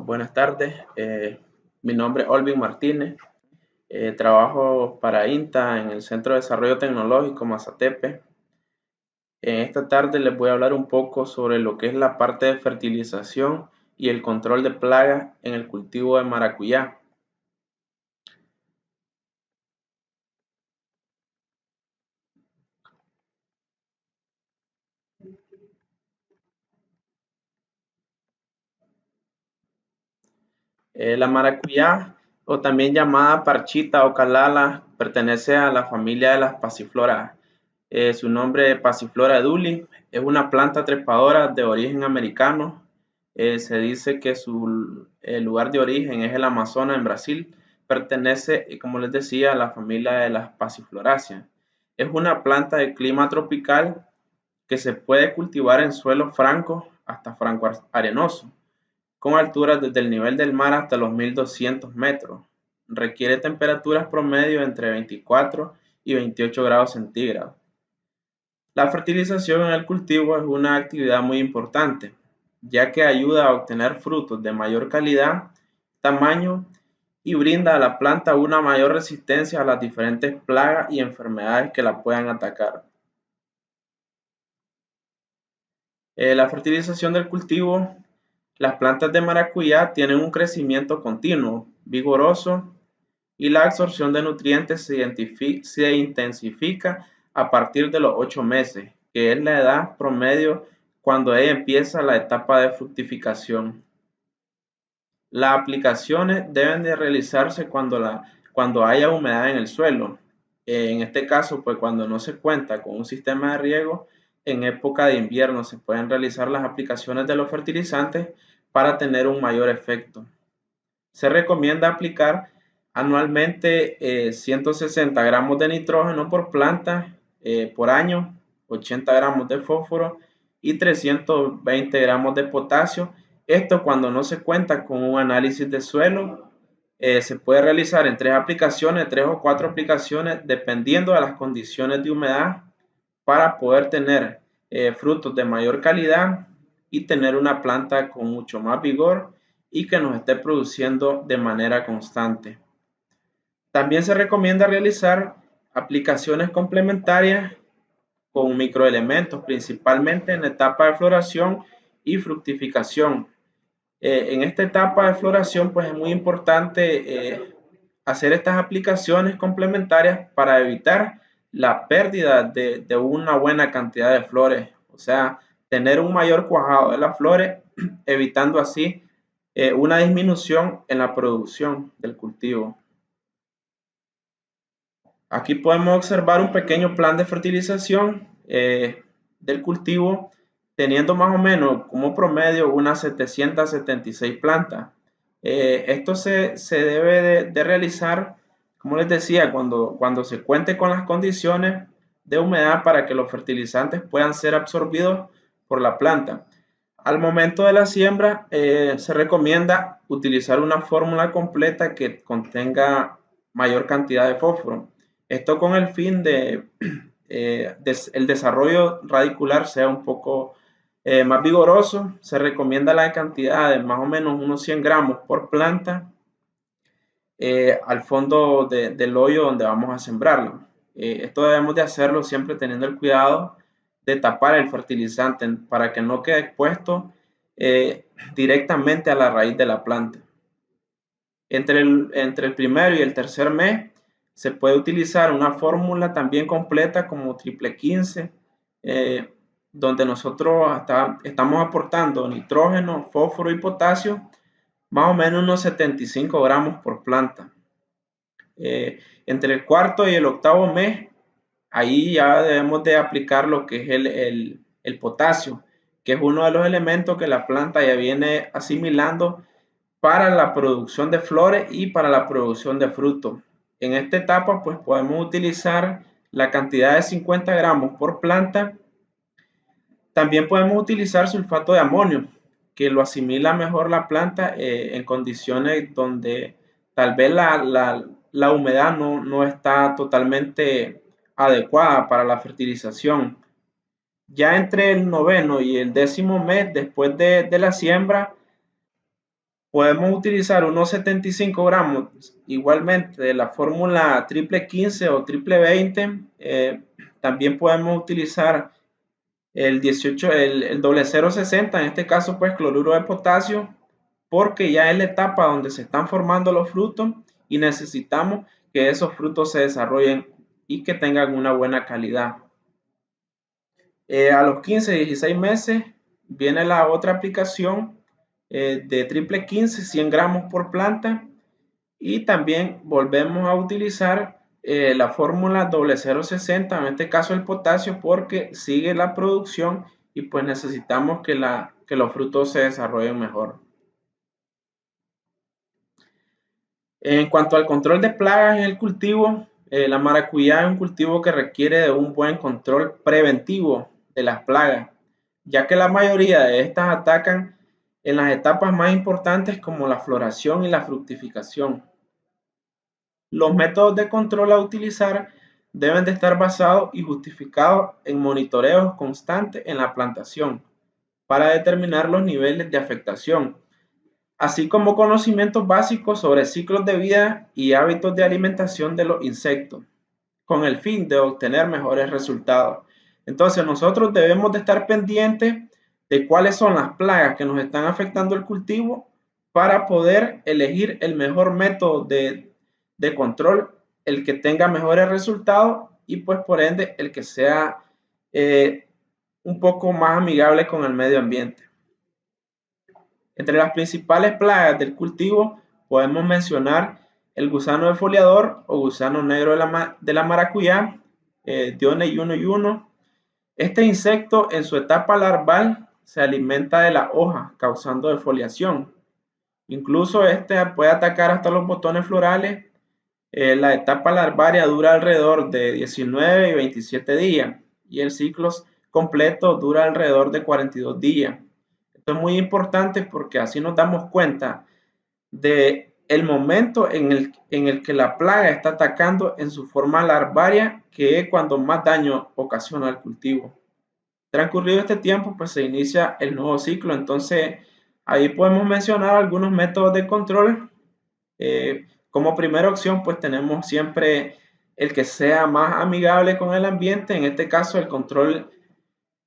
Buenas tardes, mi nombre es Olvin Martínez, trabajo para INTA en el Centro de Desarrollo Tecnológico Mazatepe. En esta tarde les voy a hablar un poco sobre lo que es la parte de fertilización y el control de plagas en el cultivo de maracuyá. La maracuyá, o también llamada parchita o calala, pertenece a la familia de las pasifloras. Su nombre es Passiflora eduli, es una planta trepadora de origen americano. Se dice que su lugar de origen es el Amazonas en Brasil. Pertenece, como les decía, a la familia de las Passifloraceae. Es una planta de clima tropical que se puede cultivar en suelos francos hasta franco arenoso, con alturas desde el nivel del mar hasta los 1200 metros. Requiere temperaturas promedio entre 24 y 28 grados centígrados. La fertilización en el cultivo es una actividad muy importante, ya que ayuda a obtener frutos de mayor calidad, tamaño y brinda a la planta una mayor resistencia a las diferentes plagas y enfermedades que la puedan atacar. La fertilización del cultivo. Las plantas de maracuyá tienen un crecimiento continuo, vigoroso, y la absorción de nutrientes se intensifica a partir de los 8 meses, que es la edad promedio cuando ella empieza la etapa de fructificación. Las aplicaciones deben de realizarse cuando haya humedad en el suelo. En este caso, pues cuando no se cuenta con un sistema de riego, en época de invierno se pueden realizar las aplicaciones de los fertilizantes para tener un mayor efecto. Se recomienda aplicar anualmente 160 gramos de nitrógeno por planta por año, 80 gramos de fósforo y 320 gramos de potasio. Esto cuando no se cuenta con un análisis de suelo. Se puede realizar en 3 aplicaciones, 3 o 4 aplicaciones, dependiendo de las condiciones de humedad, para poder tener frutos de mayor calidad y tener una planta con mucho más vigor y que nos esté produciendo de manera constante. También se recomienda realizar aplicaciones complementarias con microelementos, principalmente en la etapa de floración y fructificación. En esta etapa de floración, pues es muy importante hacer estas aplicaciones complementarias para evitar la pérdida de una buena cantidad de flores, o sea, tener un mayor cuajado de las flores, evitando así una disminución en la producción del cultivo. Aquí podemos observar un pequeño plan de fertilización del cultivo, teniendo más o menos como promedio unas 776 plantas. Esto se debe de realizar, como les decía, cuando se cuente con las condiciones de humedad para que los fertilizantes puedan ser absorbidos por la planta. Al momento de la siembra se recomienda utilizar una fórmula completa que contenga mayor cantidad de fósforo. Esto con el fin de el desarrollo radicular sea un poco más vigoroso. Se recomienda la cantidad de más o menos unos 100 gramos por planta al fondo del hoyo donde vamos a sembrarlo. Esto debemos de hacerlo siempre teniendo el cuidado de tapar el fertilizante para que no quede expuesto directamente a la raíz de la planta. Entre el primero y el tercer mes se puede utilizar una fórmula también completa como triple 15, donde nosotros estamos aportando nitrógeno, fósforo y potasio, más o menos unos 75 gramos por planta. Entre el cuarto y el octavo mes, ahí ya debemos de aplicar lo que es el potasio, que es uno de los elementos que la planta ya viene asimilando para la producción de flores y para la producción de frutos. En esta etapa, pues podemos utilizar la cantidad de 50 gramos por planta. También podemos utilizar sulfato de amonio, que lo asimila mejor la planta en condiciones donde tal vez la humedad no está totalmente adecuada para la fertilización. Ya entre el noveno y el décimo mes después de la siembra, Podemos utilizar unos 75 gramos igualmente de la fórmula triple 15 o triple 20. También podemos utilizar el 18, el doble 060, en este caso pues cloruro de potasio, porque ya es la etapa donde se están formando los frutos y necesitamos que esos frutos se desarrollen y que tengan una buena calidad. A los 15, 16 meses viene la otra aplicación de triple 15, 100 gramos por planta, y también volvemos a utilizar la fórmula doble 060, en este caso el potasio, porque sigue la producción y pues necesitamos que los frutos se desarrollen mejor. En cuanto al control de plagas en el cultivo, la maracuyá es un cultivo que requiere de un buen control preventivo de las plagas, ya que la mayoría de estas atacan en las etapas más importantes como la floración y la fructificación. Los métodos de control a utilizar deben de estar basados y justificados en monitoreos constantes en la plantación para determinar los niveles de afectación, así como conocimientos básicos sobre ciclos de vida y hábitos de alimentación de los insectos, con el fin de obtener mejores resultados. Entonces nosotros debemos de estar pendientes de cuáles son las plagas que nos están afectando el cultivo para poder elegir el mejor método de control, el que tenga mejores resultados y pues por ende el que sea un poco más amigable con el medio ambiente. Entre las principales plagas del cultivo podemos mencionar el gusano defoliador o gusano negro de la maracuyá, Dione yuno yuno. Este insecto en su etapa larval se alimenta de la hoja, causando defoliación. Incluso este puede atacar hasta los botones florales. La etapa larvaria dura alrededor de 19 y 27 días y el ciclo completo dura alrededor de 42 días. Esto es muy importante porque así nos damos cuenta de el momento en el que la plaga está atacando en su forma larvaria, que es cuando más daño ocasiona al cultivo. Transcurrido este tiempo, pues se inicia el nuevo ciclo. Entonces, ahí podemos mencionar algunos métodos de control. Como primera opción, pues tenemos siempre el que sea más amigable con el ambiente. En este caso, el control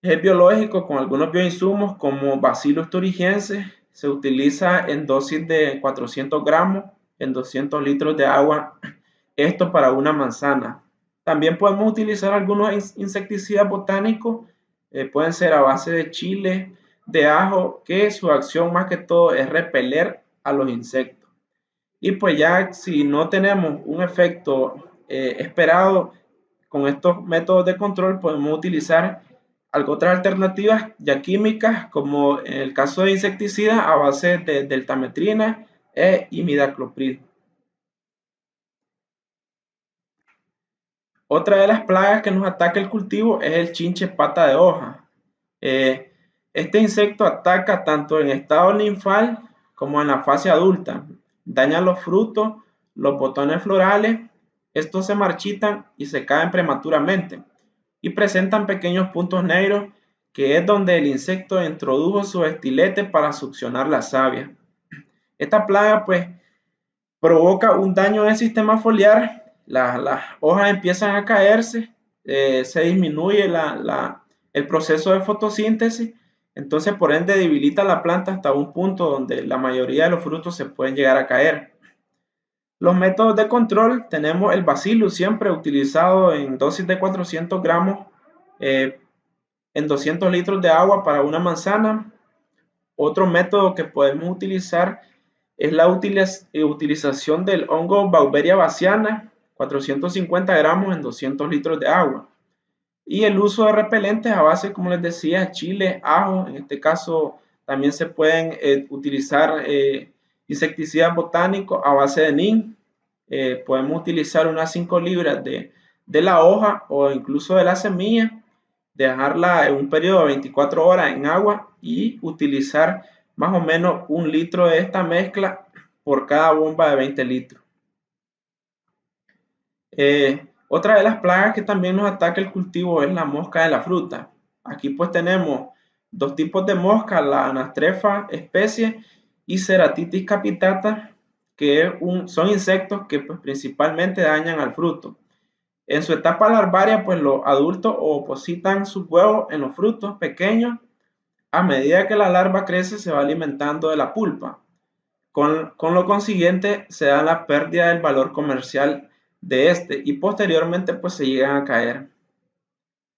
es biológico con algunos bioinsumos como Bacillus thuringiensis. Se utiliza en dosis de 400 gramos en 200 litros de agua. Esto para una manzana. También podemos utilizar algunos insecticidas botánicos. Pueden ser a base de chile, de ajo, que su acción más que todo es repeler a los insectos. Y pues ya si no tenemos un efecto esperado con estos métodos de control, podemos utilizar otras alternativas ya químicas, como en el caso de insecticidas a base de deltametrina e imidacloprid. Otra de las plagas que nos ataca el cultivo es el chinche pata de hoja. Este insecto ataca tanto en estado ninfal como en la fase adulta. Daña los frutos, los botones florales. Estos se marchitan y se caen prematuramente y presentan pequeños puntos negros, que es donde el insecto introdujo su estilete para succionar la savia. Esta plaga pues provoca un daño en el sistema foliar, las hojas empiezan a caerse, se disminuye el proceso de fotosíntesis, entonces por ende debilita la planta hasta un punto donde la mayoría de los frutos se pueden llegar a caer. Los métodos de control, tenemos el Bacillus siempre utilizado en dosis de 400 gramos en 200 litros de agua para una manzana. Otro método que podemos utilizar es la utilización del hongo Beauveria bassiana, 450 gramos en 200 litros de agua. Y el uso de repelentes a base, como les decía, chile, ajo. En este caso también se pueden utilizar insecticidas botánicos a base de neem. Podemos utilizar unas 5 libras de la hoja o incluso de la semilla, dejarla en un periodo de 24 horas en agua y utilizar más o menos 1 litro de esta mezcla por cada bomba de 20 litros. Otra de las plagas que también nos ataca el cultivo es la mosca de la fruta. Aquí pues tenemos dos tipos de mosca, la Anastrefa especie y Ceratitis capitata, que son insectos que pues, principalmente dañan al fruto. En su etapa larvaria, pues los adultos opositan sus huevos en los frutos pequeños. A medida que la larva crece, se va alimentando de la pulpa. Con lo consiguiente, se da la pérdida del valor comercial de este y posteriormente pues se llegan a caer.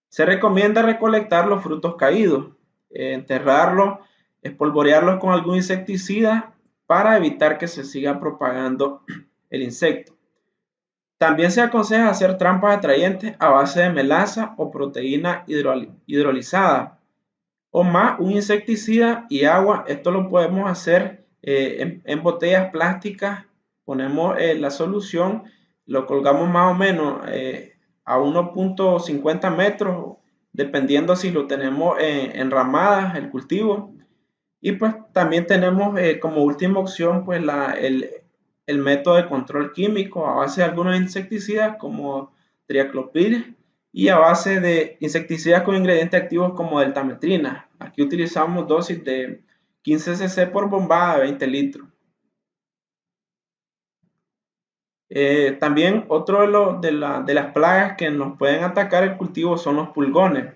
Se recomienda recolectar los frutos caídos, enterrarlos, espolvorearlos con algún insecticida para evitar que se siga propagando el insecto. También se aconseja hacer trampas atrayentes a base de melaza o proteína hidrolizada o más un insecticida y agua. Esto lo podemos hacer en botellas plásticas. Ponemos la solución, lo colgamos más o menos a 1.50 metros, dependiendo si lo tenemos en ramadas, el cultivo. Y pues también tenemos como última opción pues el método de control químico a base de algunos insecticidas como triacloprid y a base de insecticidas con ingredientes activos como deltametrina. Aquí utilizamos dosis de 15 cc por bombada de 20 litros. También otro de las plagas que nos pueden atacar el cultivo son los pulgones.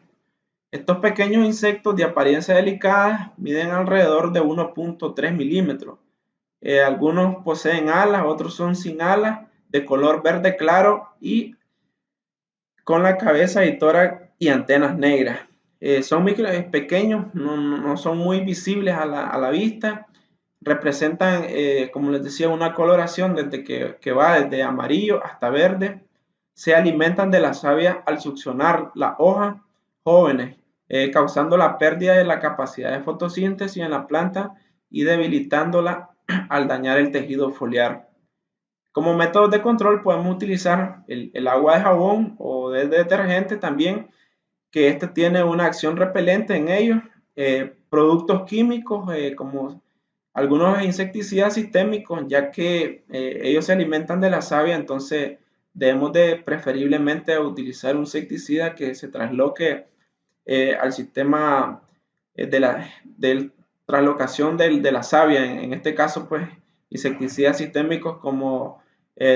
Estos pequeños insectos de apariencia delicada miden alrededor de 1.3 milímetros. Algunos poseen alas, otros son sin alas, de color verde claro y con la cabeza y tórax y antenas negras. Son pequeños, no son muy visibles a la vista. Representan, como les decía, una coloración desde que va desde amarillo hasta verde. Se alimentan de la savia al succionar las hojas jóvenes, causando la pérdida de la capacidad de fotosíntesis en la planta y debilitándola al dañar el tejido foliar. Como método de control podemos utilizar el agua de jabón o de detergente también, que este tiene una acción repelente en ellos. Productos químicos como algunos insecticidas sistémicos, ya que ellos se alimentan de la savia, entonces debemos de preferiblemente utilizar un insecticida que se trasloque al sistema de traslocación de la savia, en este caso pues insecticidas sistémicos como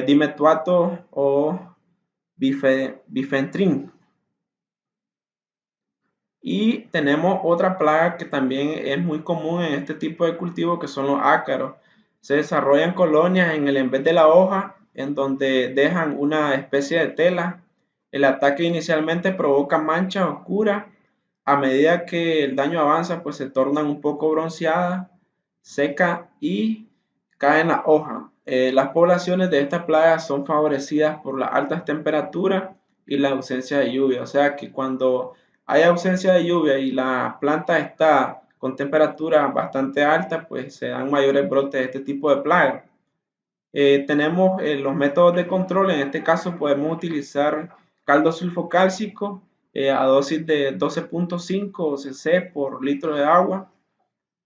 dimetuato o bifentrin. Y tenemos otra plaga que también es muy común en este tipo de cultivo, que son los ácaros. Se desarrollan colonias en el en vez de la hoja, en donde dejan una especie de tela. El ataque inicialmente provoca manchas oscuras. A medida que el daño avanza, pues se tornan un poco bronceadas, secas y caen las hojas. Las poblaciones de estas plagas son favorecidas por las altas temperaturas y la ausencia de lluvia. O sea que cuando hay ausencia de lluvia y la planta está con temperatura bastante alta, pues se dan mayores brotes de este tipo de plagas. Tenemos los métodos de control. En este caso podemos utilizar caldo sulfocálcico a dosis de 12.5 cc por litro de agua.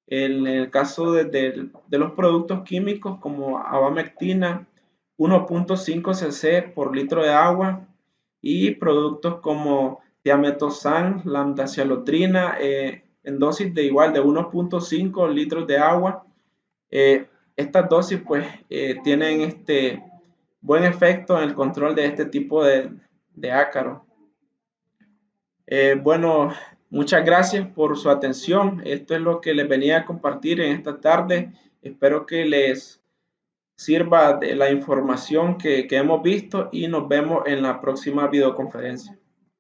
En el caso de los productos químicos como abamectina, 1.5 cc por litro de agua, y productos como diametosan, lambdacialotrina en dosis de igual de 1.5 litros de agua. Estas dosis pues tienen este buen efecto en el control de este tipo de ácaro. Bueno, muchas gracias por su atención. Esto es lo que les venía a compartir en esta tarde. Espero que les sirva de la información que hemos visto y nos vemos en la próxima videoconferencia.